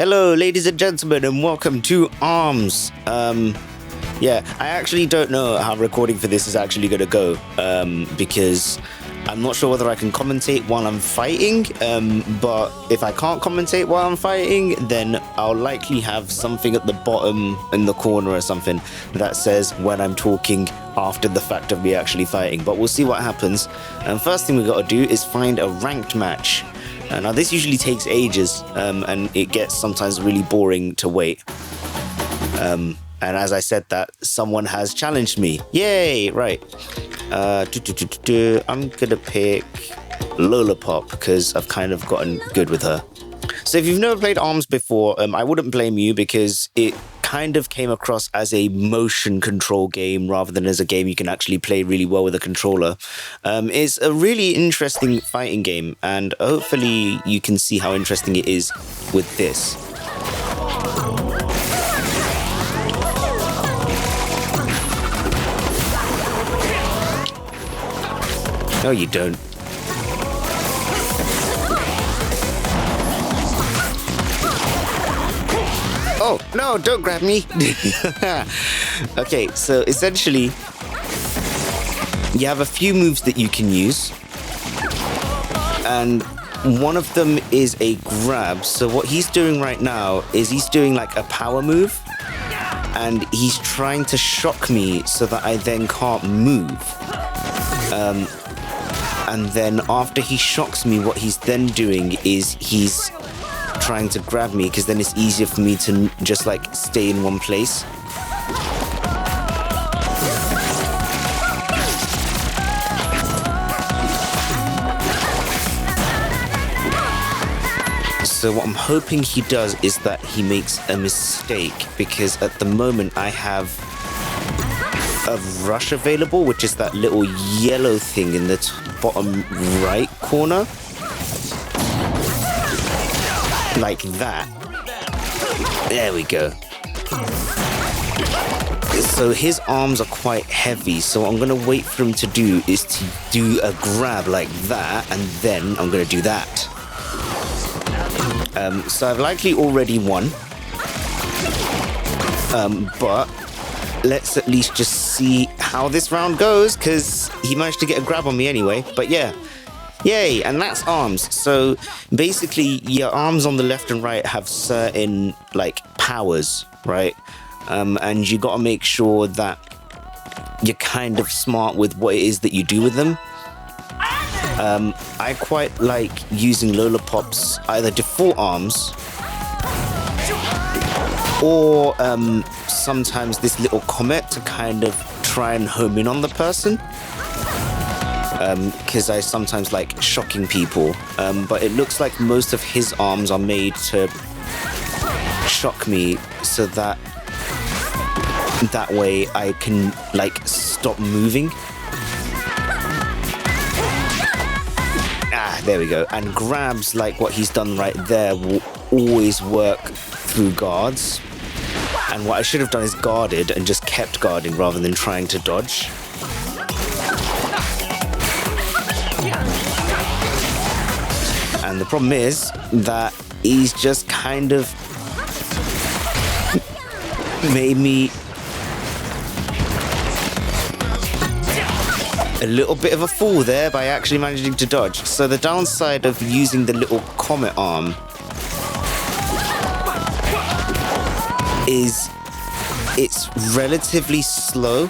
Hello, ladies and gentlemen, and welcome to ARMS. Yeah, I actually don't know how recording for this is actually going to go, because I'm not sure whether I can commentate while I'm fighting, but if I can't commentate while I'm fighting, then I'll likely have something at the bottom in the corner or something that says when I'm talking after the fact of me actually fighting, but we'll see what happens. And first thing we got to do is find a ranked match. Now this usually takes ages, and it gets sometimes really boring to wait. And as I said that, someone has challenged me. Yay! Right. I'm gonna pick Lollipop because I've kind of gotten good with her. So if you've never played ARMS before, I wouldn't blame you because it kind of came across as a motion control game rather than as a game you can actually play really well with a controller. It's a really interesting fighting game, and hopefully you can see how interesting it is with this. No, you don't. Oh, no, don't grab me. Okay, so essentially, you have a few moves that you can use. And one of them is a grab. So what he's doing right now is he's doing like a power move. And he's trying to shock me so that I then can't move. And then after he shocks me, what he's then doing is he's trying to grab me, because then it's easier for me to just like stay in one place. So what I'm hoping he does is that he makes a mistake, because at the moment I have a rush available, which is that little yellow thing in the bottom right corner. Like that. There we go. So his arms are quite heavy, so what I'm going to wait for him to do is to do a grab like that, and then I'm going to do that. So I've likely already won. But let's at least just see how this round goes, because he managed to get a grab on me anyway. But yeah. Yay, and that's ARMS. So basically your arms on the left and right have certain like powers, right? And you got to make sure that you're kind of smart with what it is that you do with them. I quite like using Lollipop's either default arms or sometimes this little comet to kind of try and home in on the person. Because I sometimes like shocking people, but it looks like most of his arms are made to shock me, so that way I can like stop moving. There we go. And grabs like what he's done right there will always work through guards, and what I should have done is guarded and just kept guarding rather than trying to dodge. And the problem is that he's just kind of made me a little bit of a fool there by actually managing to dodge. So the downside of using the little comet arm is it's relatively slow.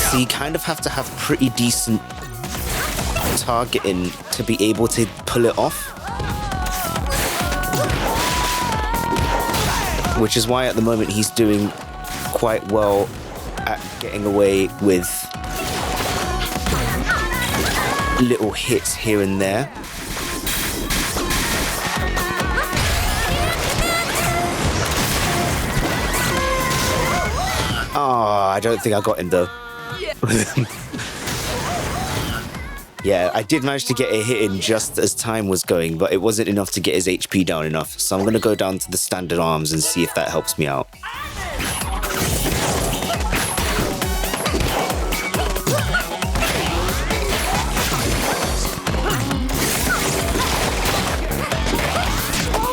So you kind of have to have pretty decent targeting to be able to pull it off, which is why at the moment he's doing quite well at getting away with little hits here and there. I don't think I got him though. Yeah, I did manage to get a hit in just as time was going, but it wasn't enough to get his HP down enough. So I'm going to go down to the standard arms and see if that helps me out.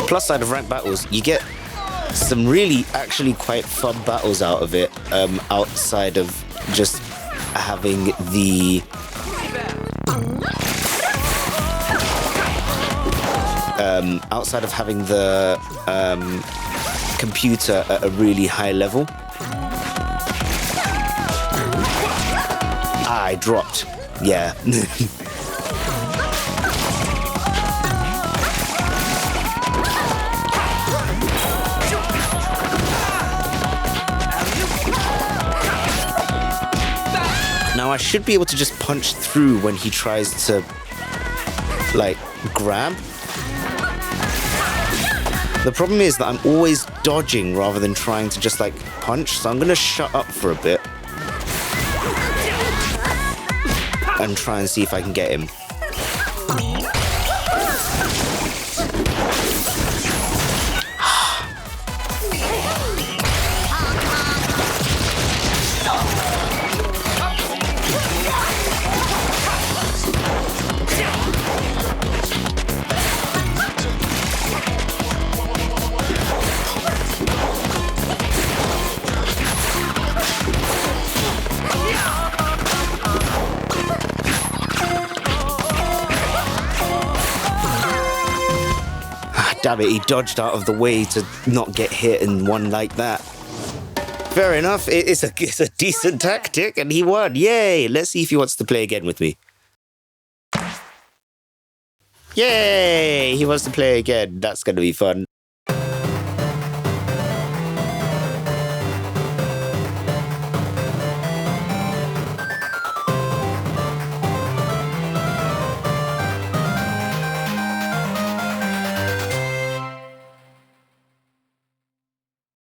plus side of ranked battles, you get some really actually quite fun battles out of it, outside of just having the computer at a really high level. I dropped. Yeah. Now I should be able to just punch through when he tries to, like, grab. The problem is that I'm always dodging rather than trying to just, like, punch, so I'm gonna shut up for a bit and try and see if I can get him. Damn it, he dodged out of the way to not get hit in one like that. Fair enough, it's a decent tactic, and he won. Yay! Let's see if he wants to play again with me. Yay! He wants to play again. That's going to be fun.